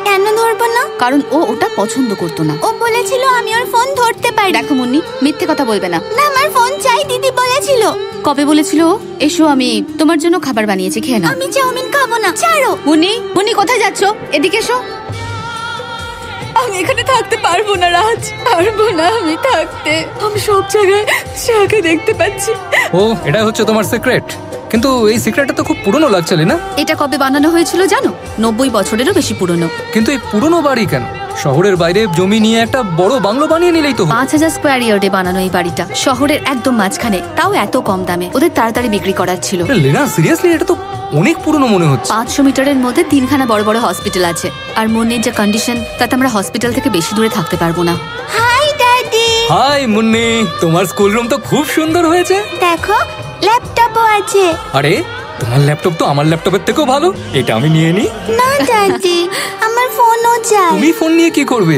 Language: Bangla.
কেন ধরবো না? কারণ ও ওটা পছন্দ করতো না। ও বলেছিল আমি ওর ফোন ধরতে পারি। দেখো মুন্নি, মিথ্যে কথা বলবে না। না, আমার ফোন চাই দিদি বলেছিল। কবে বলেছিল ও? এসো, আমি তোমার জন্য খাবার বানিয়েছি, খেয়ে নাও। আমি চাউমিন খাবো না, ছাড়ো। মুন্নি, মুন্নি কোথায় যাচ্ছ? এদিকে এসো। আমি এখানে থাকতে পারবো না রাজ, পারবো না আমি থাকতে। আমি সব জায়গায় শাকে দেখতে পাচ্ছি। ও, এটা হচ্ছে তোমার সিক্রেট? কিন্তু এই সিক্রেটটা তো খুব পুরনো লাগছে না? এটা কবে বানানো হয়েছিল জানো? 90 বছরেরও বেশি পুরনো। কিন্তু এই পুরনো বাড়ি কেন? শহরের বাইরে জমি নিয়ে একটা বড় বাংলো বানিয়ে নিলেই তো। 5000 স্কোয়ার ইয়ার্ডে বানানো এই বাড়িটা, শহরের একদম মাঝখানে, তাও এত কম দামে। ওদের তাড়াতাড়ি বিক্রি করার ছিল। লেনা, সিরিয়াসলি এটা তো অনেক পুরনো মনে হচ্ছে। 500 মিটারের মধ্যে 3খানা বড় বড় হসপিটাল আছে। আর মুন্নির যে কন্ডিশন, তাতে আমরা হসপিটাল থেকে বেশি দূরে থাকতে পারবো না। High daddy. হাই মুন্নি, তোমার স্কুল রুম তো খুব সুন্দর হয়েছে। দেখো, ল্যাপটপও আছে। আরে, তোমার ল্যাপটপ তো আমার ল্যাপটপের থেকেও ভালো। এটা আমি নিয়ে নিই। না ড্যাডি, আমার ফোনও চাই। তুমি ফোন নিয়ে কি করবে?